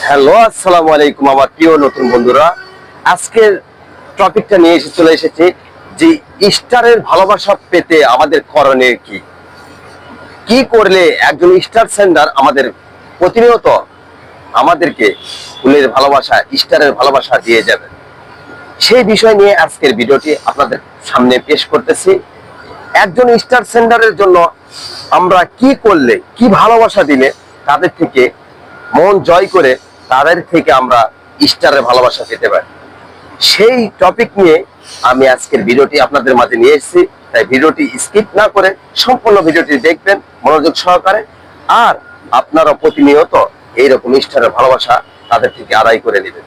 Hello, আসসালামু আলাইকুম আমার প্রিয় নতুন বন্ধুরা। আজকের টপিকটা নিয়ে চলে এসেছি যে স্টারের ভালোবাসা পেতে আমাদের করণীয় কি কি করলে একজন স্টার সেন্ডার আমাদের প্রতিনিয়ত আমাদেরকে ফুলের ভালোবাসা, স্টারের ভালোবাসা দিয়ে যাবে, সেই বিষয় নিয়ে আজকের ভিডিওটি আপনাদের সামনে পেশ করতেছি। একজন স্টার সেন্ডারের জন্য আমরা কি করলে, কি ভালোবাসা দিলে তাদের থেকে মন জয় করে তাদের থেকে আমরা স্টারের ভালোবাসা পেতে পারি, সেই টপিক নিয়ে আমি আজকের ভিডিওটি আপনাদের মাঝে নিয়ে এসেছি। তাই ভিডিওটি স্কিপ না করে সম্পূর্ণ ভিডিওটি দেখবেন মনোযোগ সহকারে, আর আপনারা প্রতিনিয়ত এইরকম স্টারের ভালোবাসা তাদের থেকে আদায় করে নেবেন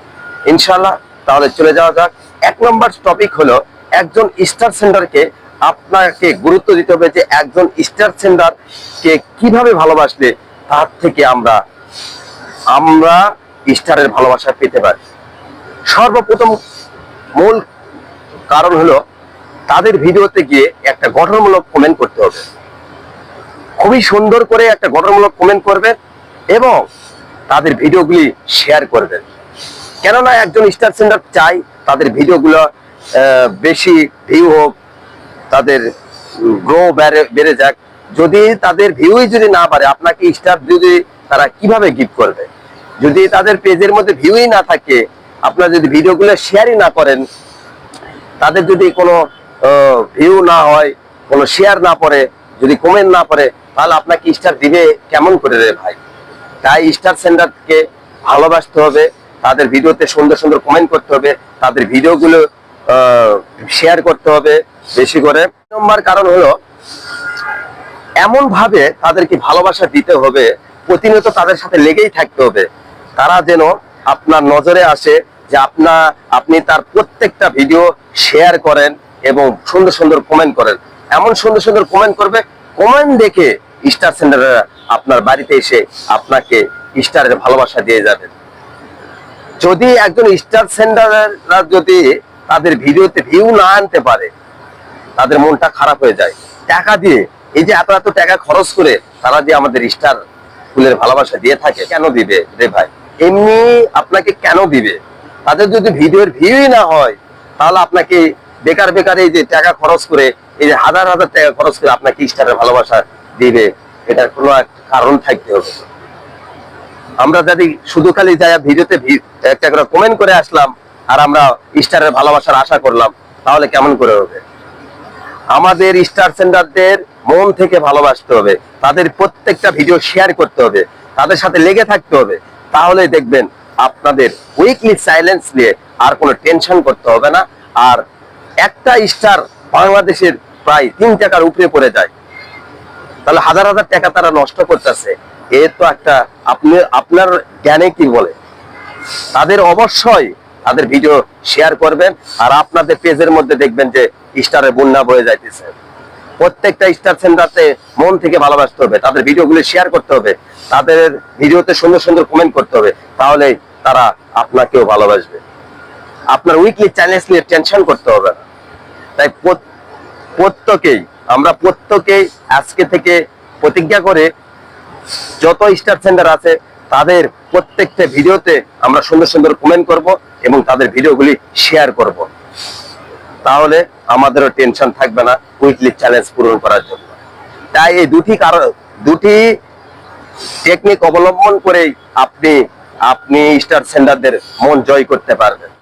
ইনশাআল্লাহ। তাহলে চলে যাওয়া যাক। 1 নম্বর টপিক হলো একজন স্টার সেন্ডারকে আপনাকে গুরুত্ব দিতে হবে যে একজন স্টার সেন্ডারকে কিভাবে ভালোবাসলে তার থেকে আমরা স্টারের ভালোবাসা পেতে পারি। সর্বপ্রথম মূল কারণ হলো তাদের ভিডিওতে গিয়ে একটা গঠনমূলক কমেন্ট করতে হবে, খুবই সুন্দর করে একটা গঠনমূলক কমেন্ট করবেন এবং তাদের ভিডিওগুলি শেয়ার করবেন। কেননা একজন স্টার সেন্ডার চাই তাদের ভিডিওগুলো বেশি ভিউ হোক, তাদের গ্রো বেড়ে যাক। যদি তাদের ভিউই যদি না বাড়ে, আপনাকে স্টার যদি তারা কিভাবে গিফট করবে? যদি তাদের পেজের মধ্যে ভিউই না থাকে, আপনারা যদি ভিডিওগুলো শেয়ারই না করেন, তাদের যদি কোনো ভিউ না হয়, কোনো শেয়ার না পড়ে, যদি কমেন্ট না পড়ে, তাহলে আপনাকে স্টার দিবে কেমন করে রে ভাই? তাই স্টার সেন্ডারকে ভালোবাসতে হবে, তাদের ভিডিওতে সুন্দর সুন্দর কমেন্ট করতে হবে, তাদের ভিডিওগুলো শেয়ার করতে হবে বেশি করে। নম্বর কারণ হলো এমন ভাবে তাদেরকে ভালোবাসা দিতে হবে, প্রতিনিয়ত তাদের সাথে লেগেই থাকতে হবে, তারা যেন আপনার নজরে আসে, যে আপনি তার প্রত্যেকটা ভিডিও শেয়ার করেন এবং সুন্দর সুন্দর কমেন্ট করেন। এমন সুন্দর সুন্দর কমেন্ট করবে, কমেন্ট দেখে স্টার সেন্ডাররা আপনার বাড়িতে এসে আপনাকে স্টারের ভালোবাসা দিয়ে যাবেন। যদি একজন স্টার সেন্ডাররা যদি তাদের ভিডিওতে ভিউ না আনতে পারে, তাদের মনটা খারাপ হয়ে যায়। টাকা দিয়ে, এই যে এত এত টাকা খরচ করে তারা যে আমাদের স্টার ফুলের ভালোবাসা দিয়ে থাকে, কেন দিবে রে ভাই? এমনি আপনাকে কেন দিবে? তাদের যদি ভিডিওর ভিউই না হয়, তাহলে আপনাকে বেকার বেকার এই যে টাকা খরচ করে, এই যে হাজার হাজার টাকা খরচ করে আপনাকে স্টারের ভালোবাসা দিবে, এটার কোনো একটা কারণ থাকতে হবে। আমরা যদি শুধু খালি যাই ভিডিওতে একটা করে কমেন্ট করে আসলাম আর আমরা স্টারের ভালোবাসার আশা করলাম, তাহলে কেমন করে হবে? আমাদের স্টার সেন্ডারদের মন থেকে ভালোবাসতে হবে, তাদের প্রত্যেকটা ভিডিও শেয়ার করতে হবে, তাদের সাথে লেগে থাকতে হবে। তাহলে দেখবেন আপনাদের উইকলি সাইলেন্স নিয়ে আর কোনো টেনশন করতে হবে না। আর একটা স্টার বাংলাদেশের প্রায় 3 টাকার উপরে পড়ে যায়, তাহলে হাজার হাজার টাকা তারা নষ্ট করতেছে। এ তো একটা আপনার জ্ঞানে কি বলে? তাদের অবশ্যই তাদের ভিডিও শেয়ার করবেন, আর আপনাদের পেজের মধ্যে দেখবেন যে স্টারের বন্যা বয়ে যাইতেছে। প্রত্যেকটা স্টার সেন্টারতে মন থেকে ভালোবাসতে হবে, তাদের ভিডিওগুলো শেয়ার করতে হবে, তাদের ভিডিওতে সুন্দর সুন্দর কমেন্ট করতে হবে, তাহলে তারা আপনাকেও ভালোবাসবে। আপনার উইকলি চ্যালেঞ্জ নিয়ে টেনশন করতে হবে না। তাই প্রত্যেকেই আজকে থেকে প্রতিজ্ঞা করে যত স্টার সেন্টার আছে তাদের প্রত্যেকটা ভিডিওতে আমরা সুন্দর সুন্দর কমেন্ট করব এবং তাদের ভিডিওগুলি শেয়ার করব। তাহলে আমাদেরও টেনশন থাকবে না উইকলি চ্যালেঞ্জ পূরণ করার জন্য। তাই এই দুটি টেকনিক অবলম্বন করেই আপনি স্টার সেন্টারদের মন জয় করতে পারবেন।